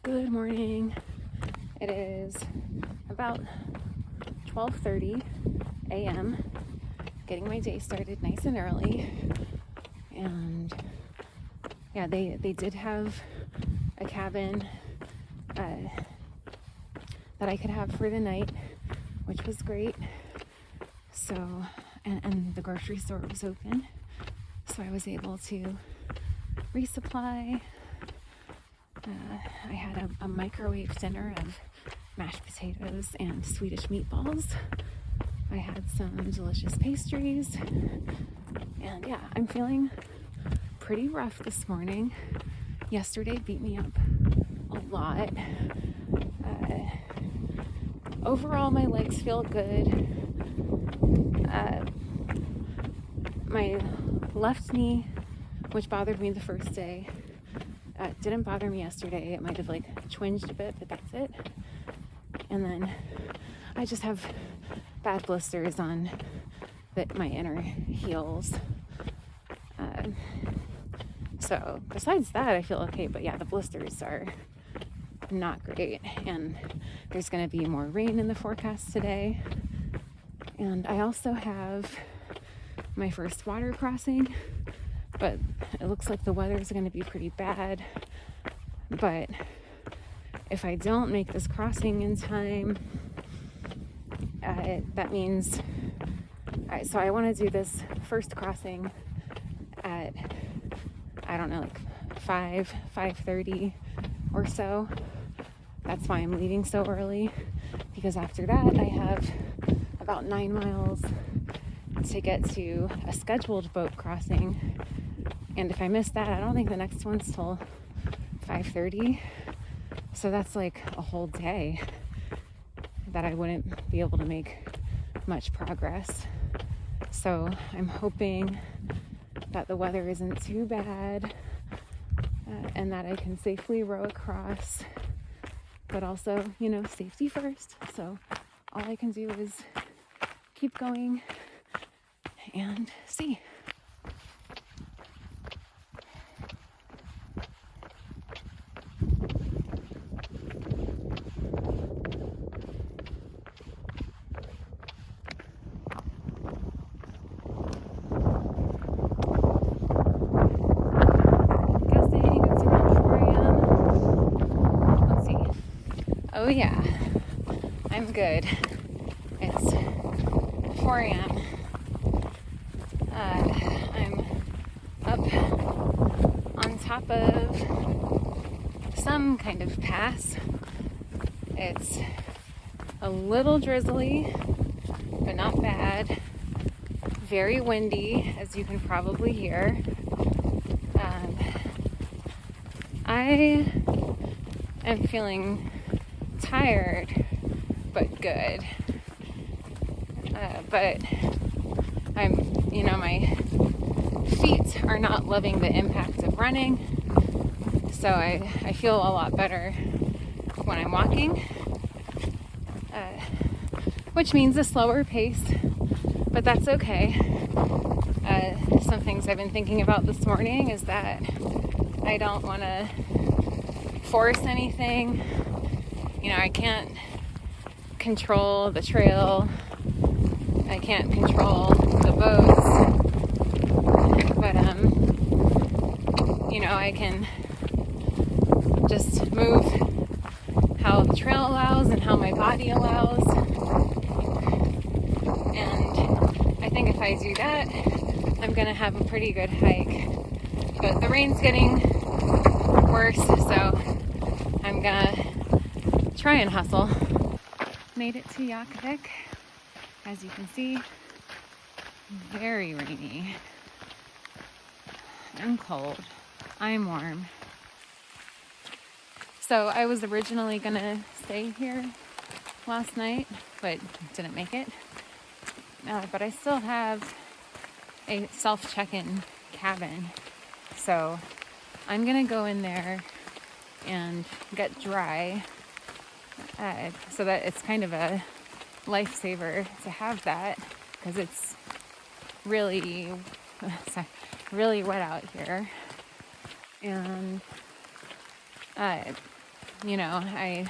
Good morning. It is about 12:30 a.m. Getting my day started nice and early. And yeah, they did have a cabin that I could have for the night, which was great. So, and the grocery store was open. So I was able to resupply. I had a microwave dinner of mashed potatoes and Swedish meatballs. I had some delicious pastries. And yeah, I'm feeling pretty rough this morning. Yesterday beat me up a lot. Overall, my legs feel good. My left knee, which bothered me the first day, didn't bother me yesterday. It might have twinged a bit, but that's it. And then I just have bad blisters on my inner heels. So besides that, I feel okay. But yeah, the blisters are not great. And there's going to be more rain in the forecast today. And I also have my first water crossing, but it looks like the weather is going to be pretty bad. But if I don't make this crossing in time, that means so I want to do this first crossing at, I don't know, 5:30 or so. That's why I'm leaving so early, because after that I have about 9 miles to get to a scheduled boat crossing. And if I miss that, I don't think the next one's till 5:30. So that's a whole day that I wouldn't be able to make much progress. So I'm hoping that the weather isn't too bad and that I can safely row across. But also, safety first. So all I can do is keep going and see. Oh yeah, I'm good. It's 4 a.m. I'm up on top of some kind of pass. It's a little drizzly, but not bad. Very windy, as you can probably hear. I am feeling tired, but good. But I'm, my feet are not loving the impact of running. So I feel a lot better when I'm walking, which means a slower pace, but that's okay. Some things I've been thinking about this morning is that I don't want to force anything. I can't control the trail. I can't control the boats. But, I can just move how the trail allows and how my body allows. And I think if I do that, I'm going to have a pretty good hike. But the rain's getting worse, so I'm going to try and hustle. Made it to Yakvik. As you can see, very rainy. I'm cold. I'm warm. So I was originally gonna stay here last night, but didn't make it. But I still have a self-check-in cabin. So I'm gonna go in there and get dry, so that it's kind of a lifesaver to have that, because it's really wet out here. And you know, I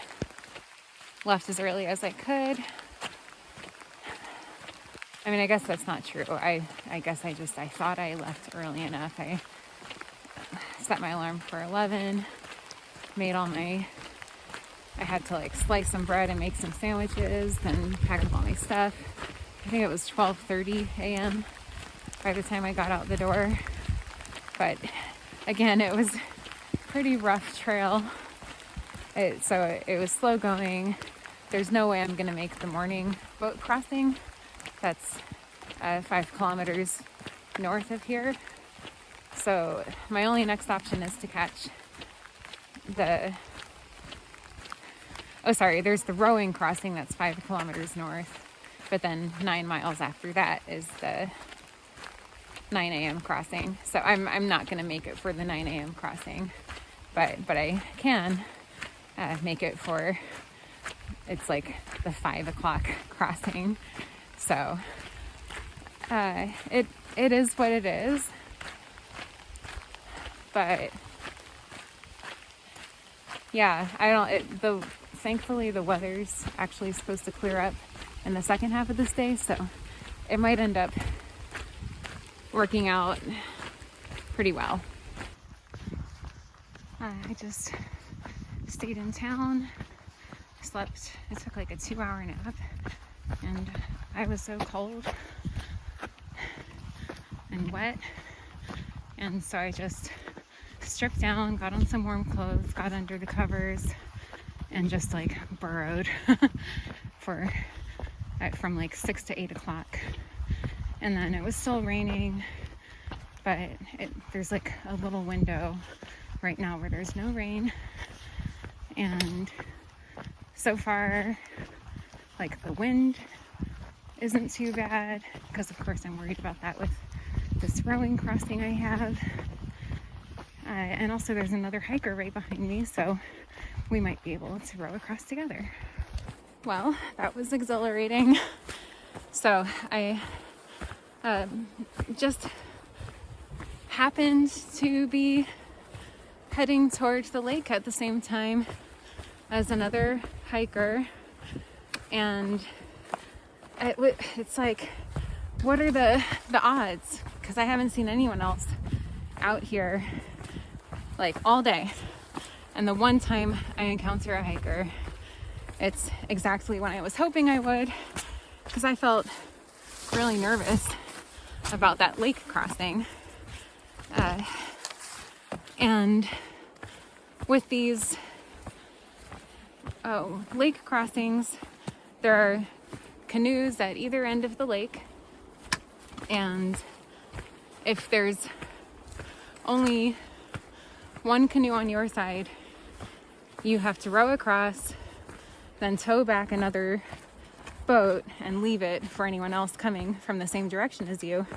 left as early as I could. I mean, I guess that's not true. I guess I thought I left early enough. I set my alarm for 11, I had to like slice some bread and make some sandwiches, then pack up all my stuff. I think it was 12:30 a.m. by the time I got out the door. But again, it was pretty rough trail. So it was slow going. There's no way I'm gonna make the morning boat crossing. That's 5 kilometers north of here. So my only next option is to catch there's the rowing crossing that's 5 kilometers north. But then 9 miles after that is the 9 a.m. crossing. So I'm not going to make it for the 9 a.m. crossing. But I can make it for, it's like the 5 o'clock crossing. So it is what it is. But yeah, thankfully the weather's actually supposed to clear up in the second half of this day, so it might end up working out pretty well. I just stayed in town, slept. I took like a 2-hour nap, and I was so cold and wet, and so I just stripped down, got on some warm clothes, got under the covers, and just like burrowed from like 6 to 8 o'clock. And then it was still raining, but there's like a little window right now where there's no rain. And so far, like the wind isn't too bad, because of course I'm worried about that with this rowing crossing I have. And also there's another hiker right behind me, so we might be able to row across together. Well, that was exhilarating. So I just happened to be heading towards the lake at the same time as another hiker, and it's like, what are the odds? Because I haven't seen anyone else out here like all day, and the one time I encounter a hiker, it's exactly when I was hoping I would, because I felt really nervous about that lake crossing. And with these lake crossings, there are canoes at either end of the lake, and if there's only one canoe on your side, you have to row across, then tow back another boat and leave it for anyone else coming from the same direction as you,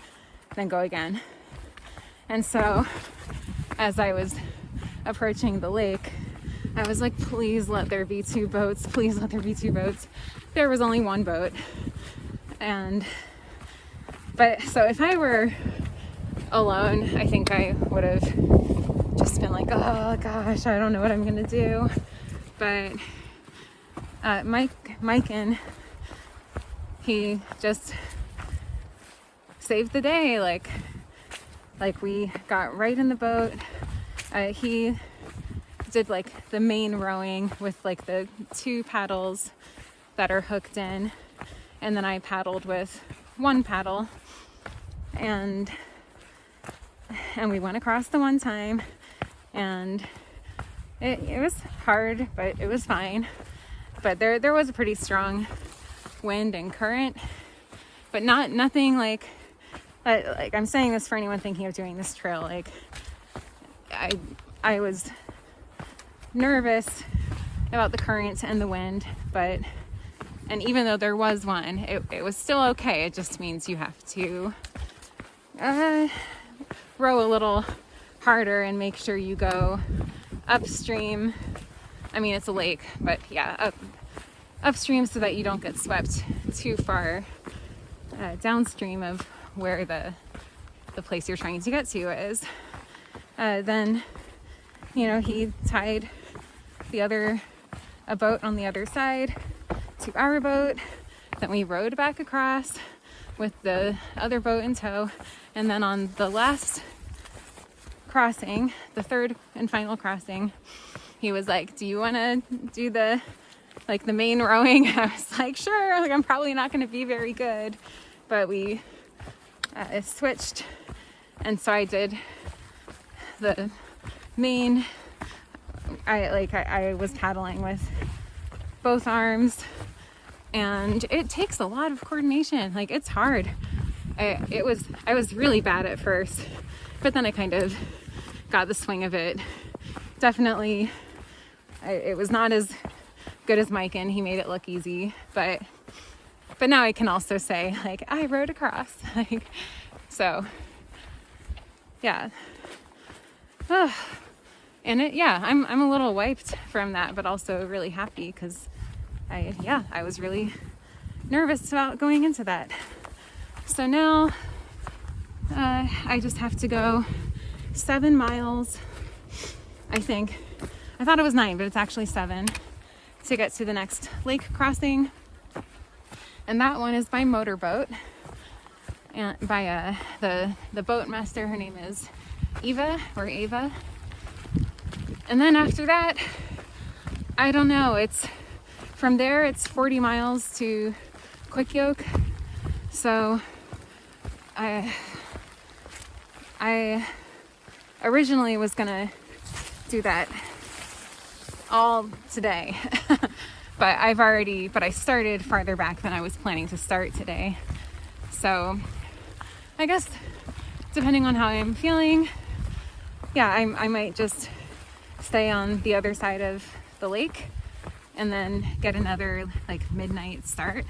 then go again. And so as I was approaching the lake, I was like, please let there be 2 boats. Please let there be 2 boats. There was only one boat. But so if I were alone, I think I would have just been like, oh gosh, I don't know what I'm gonna do. But Mike, he just saved the day. Like we got right in the boat. He did like the main rowing with like the 2 paddles that are hooked in, and then I paddled with 1 paddle, and we went across the one time, and it was hard, but it was fine. But there was a pretty strong wind and current, but nothing like I'm saying this for anyone thinking of doing this trail. Like I was nervous about the current and the wind, and even though there was one, it was still okay. It just means you have to row a little harder and make sure you go upstream. I mean, it's a lake, but yeah, upstream so that you don't get swept too far downstream of where the place you're trying to get to is. Then, he tied a boat on the other side to our boat. Then we rowed back across with the other boat in tow. And then on the last crossing, the third and final crossing, he was like, do you want to do the main rowing? I was like, sure. Like, I'm probably not going to be very good, but we switched. And so I did the main. I was paddling with both arms, and it takes a lot of coordination. Like, it's hard. I was really bad at first, but then I kind of got the swing of it. Definitely, it was not as good as Mike, and he made it look easy, but now I can also say, like, I rode across. Like, so yeah. And I'm a little wiped from that, but also really happy because I was really nervous about going into that. So now I just have to go 7 miles, I think. I thought it was 9, but it's actually 7 to get to the next lake crossing. And that one is by motorboat and by the boat master. Her name is Eva. And then after that, I don't know, it's from there it's 40 miles to Quick-Yoke. So I originally was gonna do that all today. but I started farther back than I was planning to start today. So I guess depending on how I'm feeling, I might just stay on the other side of the lake and then get another like midnight start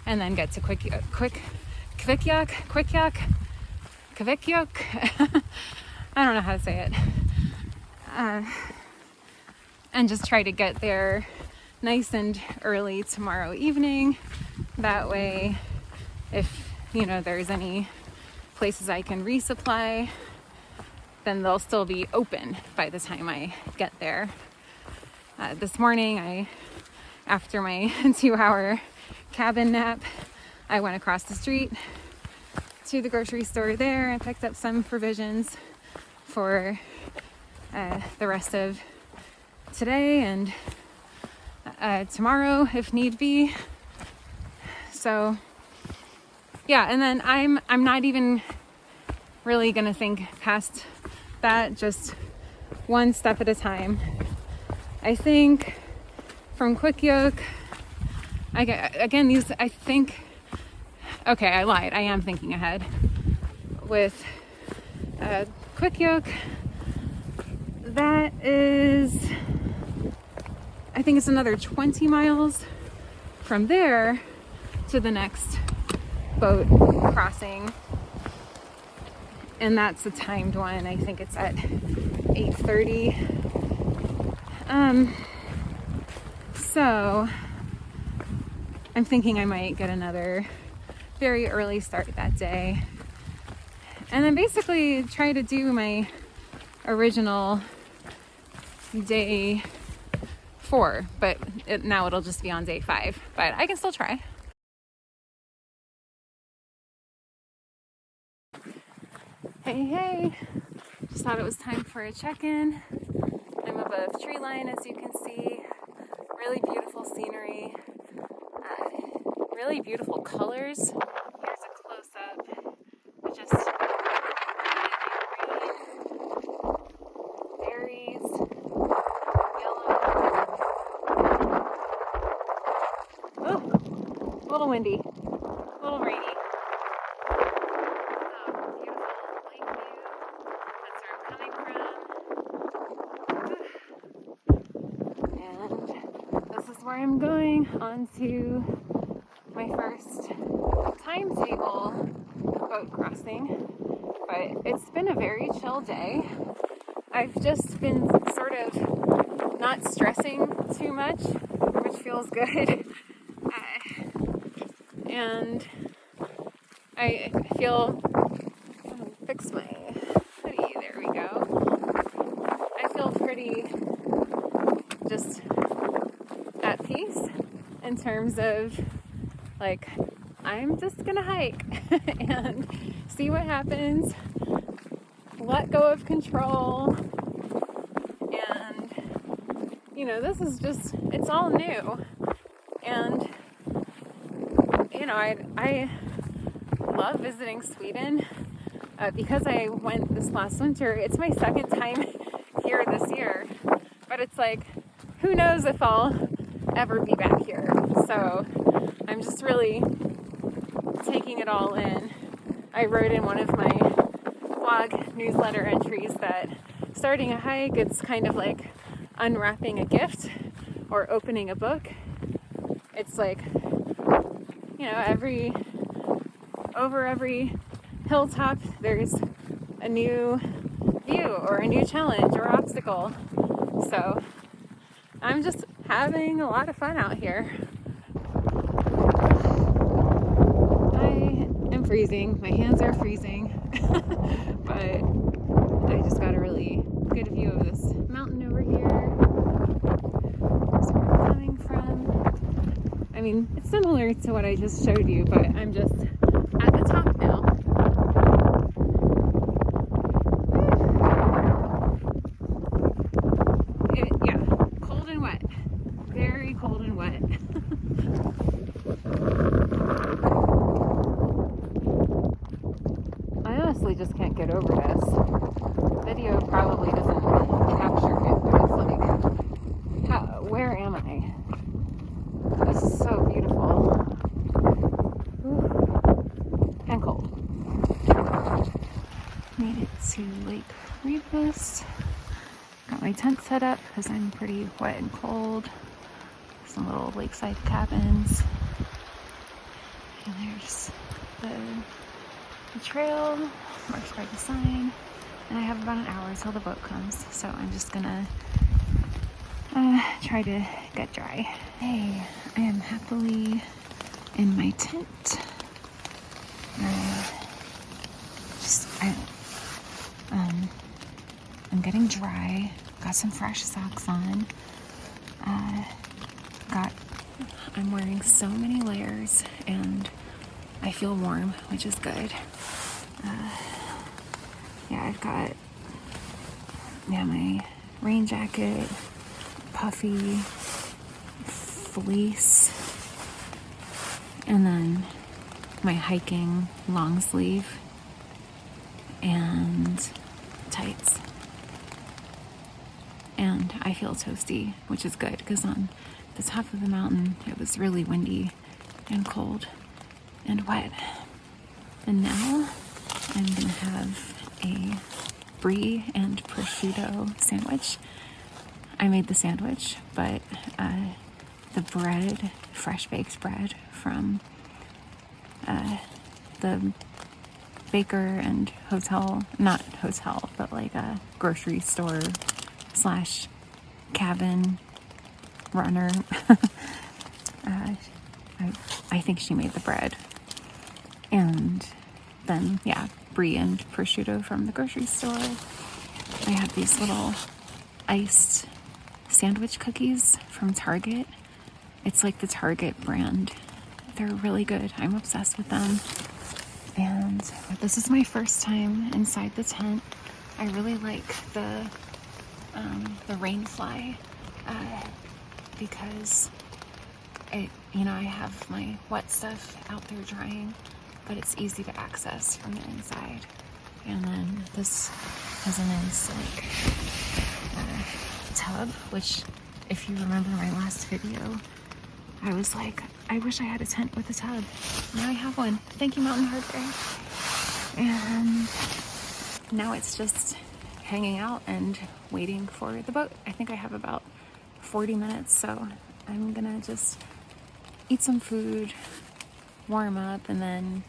and then get to Quick-Yoke. I don't know how to say it. And just try to get there nice and early tomorrow evening. That way, if there's any places I can resupply, then they'll still be open by the time I get there. This morning, after my 2-hour cabin nap, I went across the street to the grocery store there and picked up some provisions for the rest of today and tomorrow if need be. So and then I'm not even really gonna think past that, just one step at a time. I think from Quick-Yoke, I lied. I am thinking ahead. With Quick-Yoke, that is, I think it's another 20 miles from there to the next boat crossing. And that's a timed one. I think it's at 8:30. So I'm thinking I might get another very early start that day. And then basically try to do my original day 4, but now it'll just be on day 5. But I can still try. Hey, just thought it was time for a check-in. I'm above tree line, as you can see. Really beautiful scenery, really beautiful colors. Here's a close-up, just green, berries, yellow. Oh, a little windy, a little rainy. Where I'm going on to my first timetable boat crossing, but it's been a very chill day. I've just been sort of not stressing too much, which feels good. And I feel, fix my hoodie, there we go. I feel pretty just at peace in terms of like, I'm just gonna hike and see what happens, let go of control, and you know, this is just, it's all new. And you know, I love visiting Sweden because I went this last winter. It's my second time here this year, but it's like, who knows if I'll ever be back here. So I'm just really taking it all in. I wrote in one of my blog newsletter entries that starting a hike, it's kind of like unwrapping a gift or opening a book. It's like, you know, over every hilltop there's a new view or a new challenge or obstacle. So I'm just having a lot of fun out here. I am freezing. My hands are freezing. But I just got a really good view of this mountain over here. That's where I'm coming from. I mean, it's similar to what I just showed you, but I'm just at the top now. Yeah, cold and wet. Very cold and wet. I honestly just can't get over this. Video probably doesn't capture it, but it's like, where am I? This is so beautiful. Ooh. And cold. Made it to Lake Riebnes. Got my tent set up because I'm pretty wet and cold. Some little lakeside cabins. And there's the trail marked by the sign. And I have about an hour till the boat comes, so I'm just gonna try to get dry. Hey, I am happily in my tent. I'm getting dry. Got some fresh socks on. I'm wearing so many layers, and I feel warm, which is good. I've got my rain jacket, puffy, fleece, and then my hiking long sleeve and tights. And I feel toasty, which is good because on the top of the mountain it was really windy and cold and wet. And now I'm gonna have a brie and prosciutto sandwich. I made the sandwich, but the bread, fresh baked bread from the baker and hotel, not hotel, but like a grocery store / cabin runner. I think she made the bread. And then, brie and prosciutto from the grocery store. I have these little iced sandwich cookies from Target. It's like the Target brand. They're really good. I'm obsessed with them. And this is my first time inside the tent. I really like the rain fly because I have my wet stuff out there drying, but it's easy to access from the inside. And then this has a nice tub, which, if you remember my last video, I was like, I wish I had a tent with a tub. Now I have one. Thank you, Mountain Hardware. And now it's just hanging out and waiting for the boat. I think I have about 40 minutes, so I'm gonna just eat some food, warm up, and then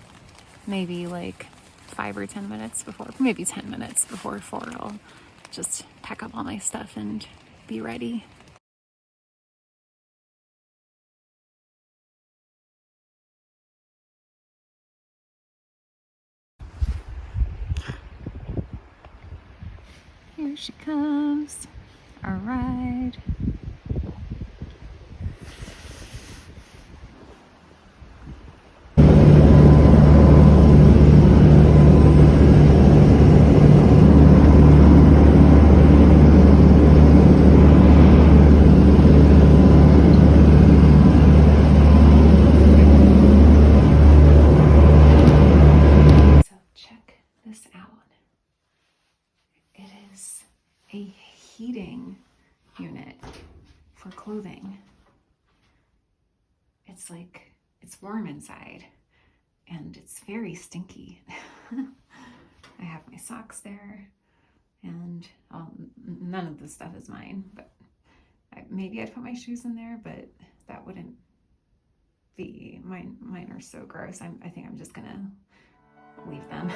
maybe like 5 or 10 minutes before, maybe 10 minutes before 4, I'll just pack up all my stuff and be ready. Here she comes, our ride. clothing. It's like, it's warm inside and it's very stinky. I have my socks there, and none of this stuff is mine, but maybe I'd put my shoes in there, but that wouldn't be, mine are so gross. I think I'm just gonna leave them.